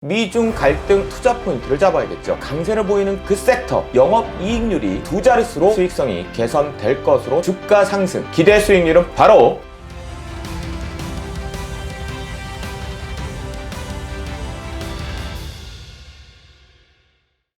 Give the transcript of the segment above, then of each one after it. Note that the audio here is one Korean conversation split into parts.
미중 갈등 투자 포인트를 잡아야겠죠. 강세를 보이는 그 섹터, 영업이익률이 두 자릿수로 수익성이 개선될 것으로 주가 상승, 기대 수익률은 바로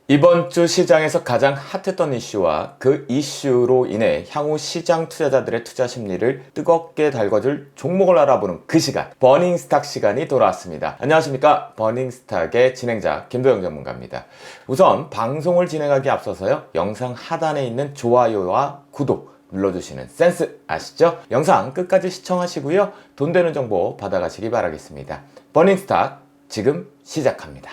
이번 주 시장에서 가장 핫했던 이슈와 그 이슈로 인해 향후 시장 투자자들의 투자 심리를 뜨겁게 달궈줄 종목을 알아보는 그 시간, 버닝스탁 시간이 돌아왔습니다. 안녕하십니까? 버닝스탁의 진행자 김도영 전문가입니다. 우선 방송을 진행하기 앞서서요, 영상 하단에 있는 좋아요와 구독 눌러주시는 센스 아시죠? 영상 끝까지 시청하시고요, 돈 되는 정보 받아가시기 바라겠습니다. 버닝스탁 지금 시작합니다.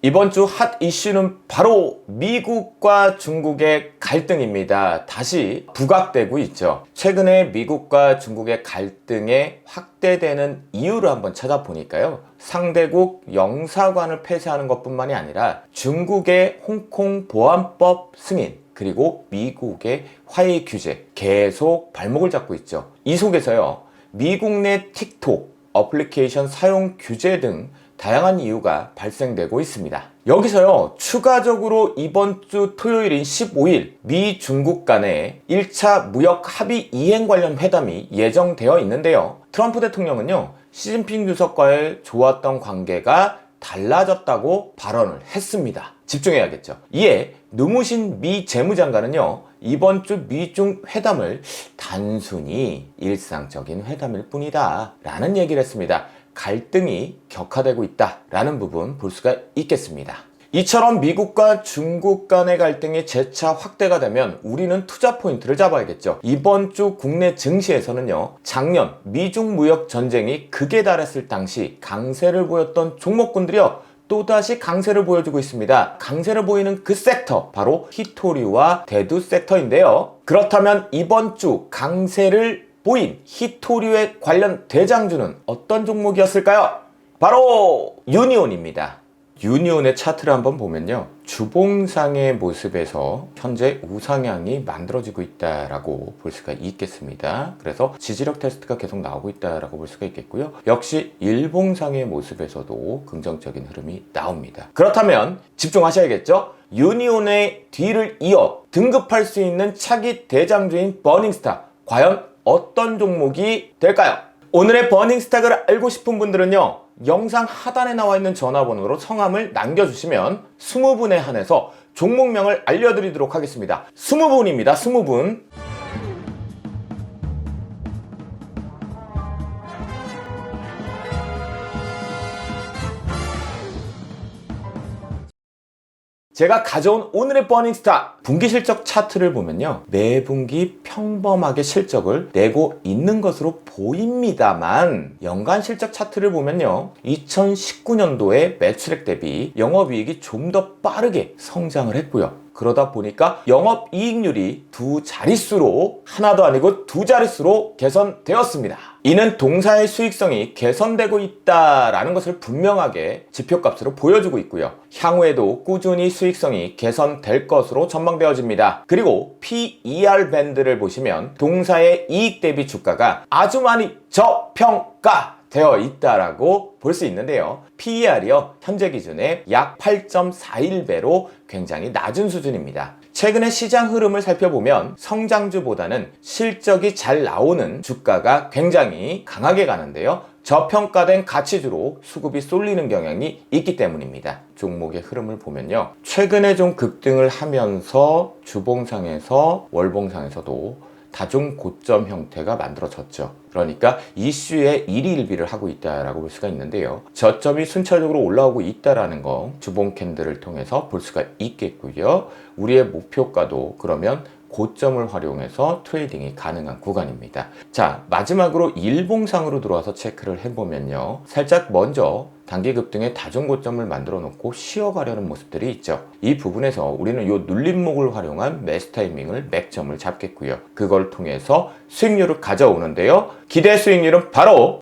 이번 주 핫 이슈는 바로 미국과 중국의 갈등입니다. 다시 부각되고 있죠. 최근에 미국과 중국의 갈등에 확대되는 이유를 한번 찾아보니까요, 상대국 영사관을 폐쇄하는 것뿐만이 아니라 중국의 홍콩 보안법 승인, 그리고 미국의 화해 규제 계속 발목을 잡고 있죠. 이 속에서요, 미국 내 틱톡 어플리케이션 사용 규제 등 다양한 이유가 발생되고 있습니다. 여기서요, 추가적으로 이번 주 토요일인 15일 미 중국 간의 1차 무역 합의 이행 관련 회담이 예정되어 있는데요, 트럼프 대통령은요, 시진핑 주석과의 좋았던 관계가 달라졌다고 발언을 했습니다. 집중해야겠죠. 이에 누무신 미 재무장관은요, 이번 주 미중 회담을 단순히 일상적인 회담일 뿐이다 라는 얘기를 했습니다. 갈등이 격화되고 있다라는 부분 볼 수가 있겠습니다. 이처럼 미국과 중국 간의 갈등이 재차 확대가 되면 우리는 투자 포인트를 잡아야겠죠. 이번 주 국내 증시에서는요, 작년 미중 무역 전쟁이 극에 달했을 당시 강세를 보였던 종목군들이요, 또다시 강세를 보여주고 있습니다. 강세를 보이는 그 섹터, 바로 히토류와 대두 섹터인데요. 그렇다면 이번 주 강세를 보인 히토류에 관련 대장주는 어떤 종목이었을까요? 바로 유니온입니다. 유니온의 차트를 한번 보면요, 주봉상의 모습에서 현재 우상향이 만들어지고 있다라고 볼 수가 있겠습니다. 그래서 지지력 테스트가 계속 나오고 있다라고 볼 수가 있겠고요. 역시 일봉상의 모습에서도 긍정적인 흐름이 나옵니다. 그렇다면 집중하셔야겠죠? 유니온의 뒤를 이어 등급할 수 있는 차기 대장주인 버닝스탁, 과연 어떤 종목이 될까요? 오늘의 버닝스탁을 알고 싶은 분들은요, 영상 하단에 나와 있는 전화번호로 성함을 남겨주시면 20분에 한해서 종목명을 알려드리도록 하겠습니다. 20분입니다. 20분. 제가 가져온 오늘의 버닝스탁 분기 실적 차트를 보면요, 매분기 평범하게 실적을 내고 있는 것으로 보입니다만, 연간 실적 차트를 보면요, 2019년도에 매출액 대비 영업이익이 좀 더 빠르게 성장을 했고요, 그러다 보니까 영업이익률이 두 자릿수로, 하나도 아니고 두 자릿수로 개선되었습니다. 이는 동사의 수익성이 개선되고 있다라는 것을 분명하게 지표값으로 보여주고 있고요, 향후에도 꾸준히 수익성이 개선될 것으로 전망되어집니다. 그리고 PER 밴드를 보시면 동사의 이익 대비 주가가 아주 많이 저평가 되어 있다라고 볼 수 있는데요, PER이요, 현재 기준에 약 8.41배로 굉장히 낮은 수준입니다. 최근의 시장 흐름을 살펴보면 성장주보다는 실적이 잘 나오는 주가가 굉장히 강하게 가는데요, 저평가된 가치주로 수급이 쏠리는 경향이 있기 때문입니다. 종목의 흐름을 보면요, 최근에 좀 급등을 하면서 주봉상에서 월봉상에서도 다중 고점 형태가 만들어졌죠. 그러니까 이슈에 일희일비를 하고 있다라고 볼 수가 있는데요, 저점이 순차적으로 올라오고 있다라는 거 주봉 캔들을 통해서 볼 수가 있겠고요. 우리의 목표가도 그러면 고점을 활용해서 트레이딩이 가능한 구간입니다. 자, 마지막으로 일봉상으로 들어와서 체크를 해보면요, 살짝 먼저 단기 급등의 다중고점을 만들어 놓고 쉬어가려는 모습들이 있죠. 이 부분에서 우리는 이 눌림목을 활용한 매수 타이밍을 맥점을 잡겠고요, 그걸 통해서 수익률을 가져오는데요, 기대 수익률은 바로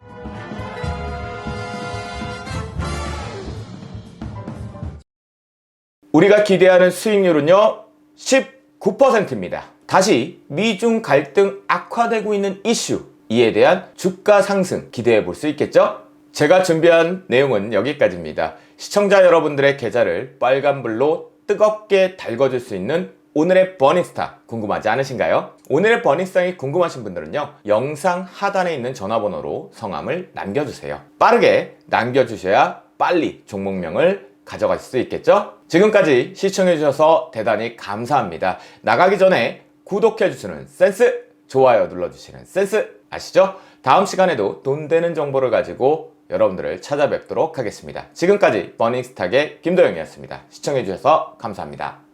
우리가 기대하는 수익률은요, 19%입니다. 다시 미중 갈등 악화되고 있는 이슈, 이에 대한 주가 상승 기대해 볼 수 있겠죠? 제가 준비한 내용은 여기까지입니다. 시청자 여러분들의 계좌를 빨간불로 뜨겁게 달궈줄 수 있는 오늘의 버닝스타 궁금하지 않으신가요? 오늘의 버닝스타이 궁금하신 분들은요, 영상 하단에 있는 전화번호로 성함을 남겨주세요. 빠르게 남겨주셔야 빨리 종목명을 가져가실 수 있겠죠? 지금까지 시청해주셔서 대단히 감사합니다. 나가기 전에 구독해주시는 센스, 좋아요 눌러주시는 센스 아시죠? 다음 시간에도 돈 되는 정보를 가지고 여러분들을 찾아뵙도록 하겠습니다. 지금까지 버닝스탁의 김도영이었습니다. 시청해주셔서 감사합니다.